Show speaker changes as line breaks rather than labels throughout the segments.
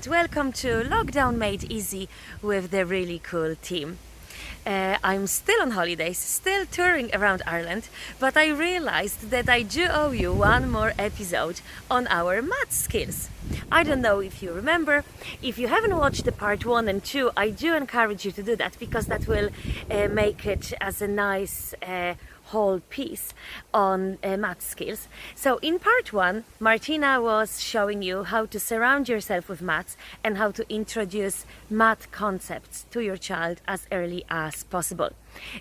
and welcome to Lockdown Made Easy with the really cool team. I'm still on holidays, still touring around Ireland, but I realized that I do owe you one more episode on our math skills. I don't know if you remember. If you haven't watched the part 1 and 2, I do encourage you to do that because that will make it as a nice whole piece on math skills. So in part 1, Martina was showing you how to surround yourself with maths and how to introduce math concepts to your child as early as possible.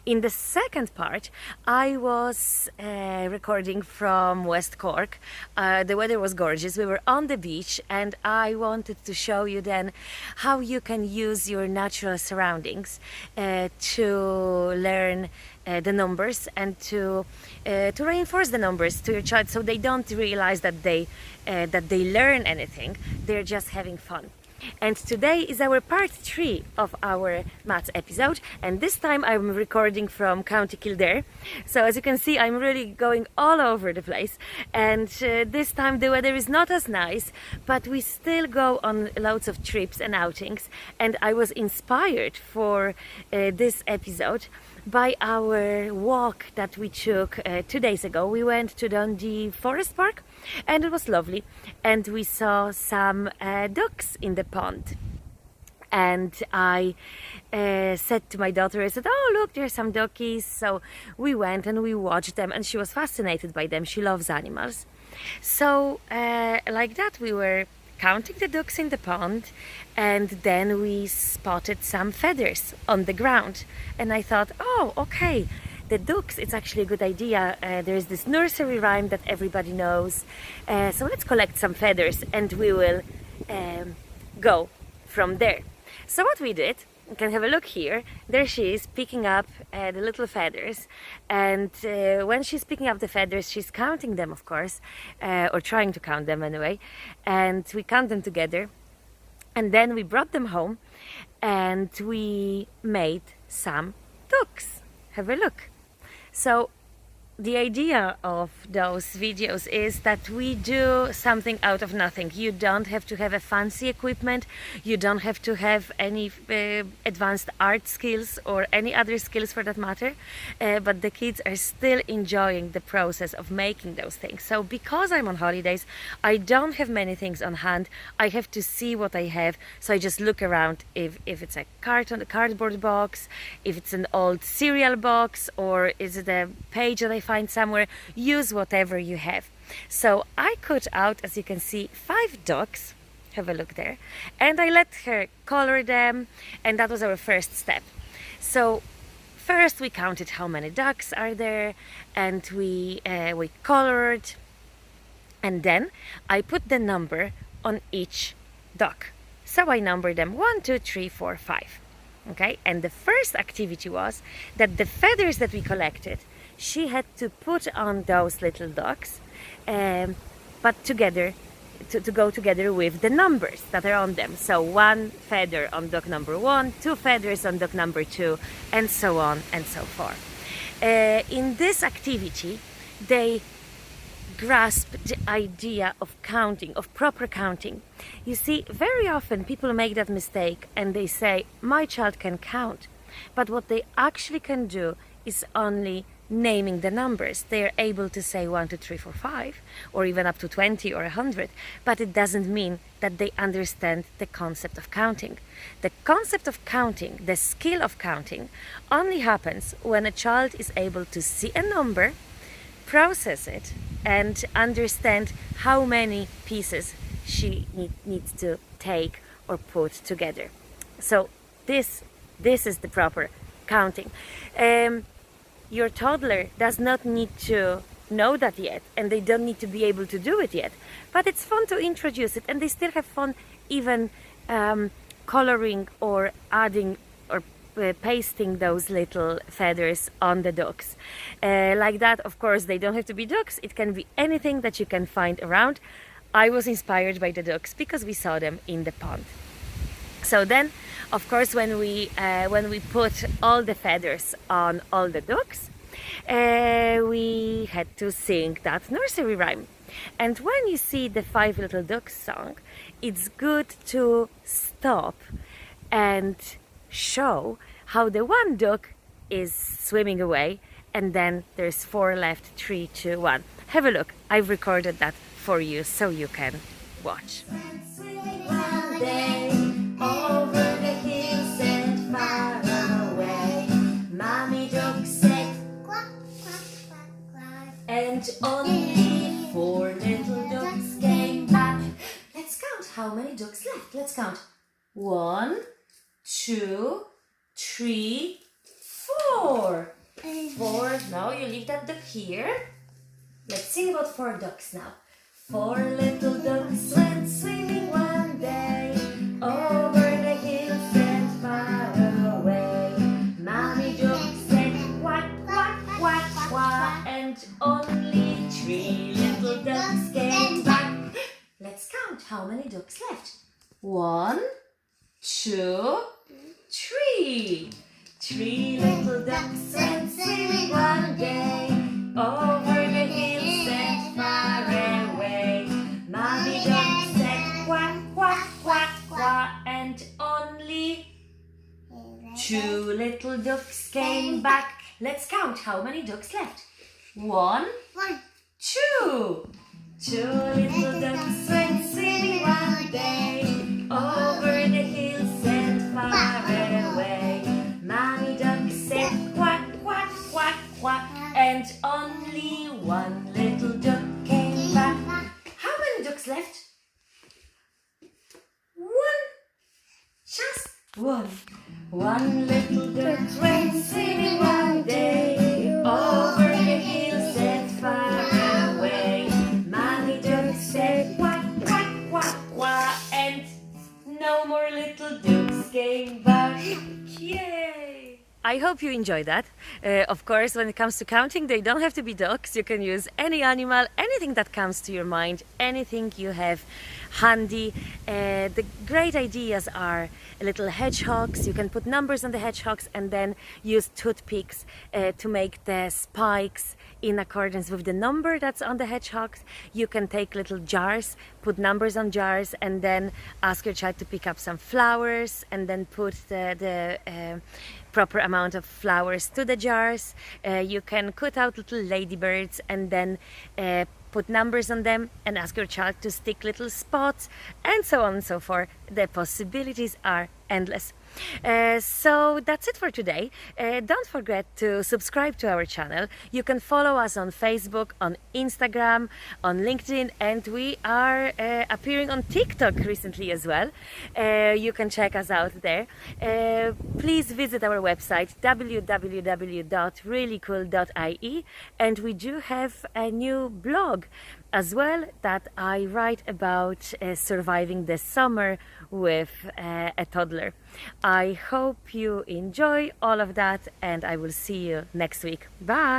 In the second part, I was recording from West Cork. The weather was gorgeous. We were on the beach and I wanted to show you then how you can use your natural surroundings to learn the numbers and to reinforce the numbers to your child so they don't realize that they learn anything. They're just having fun. And today is our part 3 of our maths episode, and this time I'm recording from County Kildare. So as you can see, I'm really going all over the place, and this time the weather is not as nice, but we still go on loads of trips and outings, and I was inspired for this episode by our walk that we took 2 days ago. We went to Dundee Forest Park and it was lovely, and we saw some ducks in the pond, and I said to my daughter, I said, oh look, there's some duckies. So we went and we watched them, and she was fascinated by them. She loves animals. So like that we were counting the ducks in the pond, and then we spotted some feathers on the ground, and I thought, oh okay, the ducks, it's actually a good idea. There's this nursery rhyme that everybody knows, so let's collect some feathers and we will go from there. So what we did, you can have a look here. There she is picking up the little feathers, and when she's picking up the feathers, she's counting them, of course, or trying to count them anyway, and we count them together, and then we brought them home and we made some ducks. Have a look. So the idea of those videos is that we do something out of nothing. You don't have to have a fancy equipment, you don't have to have any advanced art skills or any other skills for that matter, but the kids are still enjoying the process of making those things. So because I'm on holidays, I don't have many things on hand. I have to see what I have, so I just look around if it's a cardboard box, if it's an old cereal box, or is it a page that I find somewhere. Use whatever you have. So I cut out, as you can see, 5 ducks. Have a look there, and I let her color them, and that was our first step. So first we counted how many ducks are there, and we colored, and then I put the number on each duck. So I numbered them 1, 2, 3, 4, 5. Okay, and the first activity was that the feathers that we collected, she had to put on those little ducks, but together, to go together with the numbers that are on them. So 1 feather on duck number 1, 2 feathers on duck number 2, and so on and so forth. In this activity, they grasp the idea of counting, of proper counting. You see, very often people make that mistake and they say, my child can count. But what they actually can do is only naming the numbers. They are able to say 1, 2, 3, 4, 5, or even up to 20 or 100, but it doesn't mean that they understand the concept of counting. The concept of counting, the skill of counting, only happens when a child is able to see a number, process it, and understand how many pieces she needs to take or put together. So this is the proper counting. Your toddler does not need to know that yet, and they don't need to be able to do it yet, but it's fun to introduce it, and they still have fun even coloring or adding or pasting those little feathers on the ducks. Like that, of course, they don't have to be ducks. It can be anything that you can find around. I was inspired by the ducks because we saw them in the pond. So then, of course, when we put all the feathers on all the ducks, we had to sing that nursery rhyme. And when you see the Five Little Ducks song, it's good to stop and show how the one duck is swimming away, and then there's four left, 3, 2, 1. Have a look. I've recorded that for you so you can watch.
One day, over the hills and far away, Mommy Duck said quack, quack, quack, quack, and only 4 little ducks came back. Let's count how many ducks left. Let's count. 1, 2, 3, 4. 4. No, you leave that duck here. Let's sing about 4 ducks now. 4 little ducks went swimming one day over the hills and far away. Mommy Duck said quack, quack, quack, quack, and only 3 little ducks came back. Let's count how many ducks left. 1, 2, 3. 3 little ducks went swimming one day over the hills and far away. Mommy Duck said quack, quack, quack, quack, and only 2 little ducks came back. Let's count how many ducks left. 1, 2. 2 little ducks went swimming one day over the hills and far away. Mommy Duck said quack, quack, quack, quack, and only 1 little duck came back. How many ducks left? 1. Just 1. 1 little duck went swimming one day over the hills and far away. Mommy Duck said quack, quack, quack, quack, and no more little ducks came back. Yay!
I hope you enjoy that. Of course, when it comes to counting, they don't have to be ducks. You can use any animal, anything that comes to your mind, anything you have handy. The great ideas are little hedgehogs. You can put numbers on the hedgehogs and then use toothpicks to make the spikes in accordance with the number that's on the hedgehogs. You can take little jars, put numbers on jars, and then ask your child to pick up some flowers and then put the proper amount of flowers to the jars. You can cut out little ladybirds and then put numbers on them and ask your child to stick little spots, and so on and so forth. The possibilities are endless. So that's it for today. Don't forget to subscribe to our channel. You can follow us on Facebook, on Instagram, on LinkedIn, and we are appearing on TikTok recently as well. You can check us out there. Please visit our website www.reallycool.ie, and we do have a new blog as well that I write about surviving the summer with a toddler. I hope you enjoy all of that, and I will see you next week. Bye!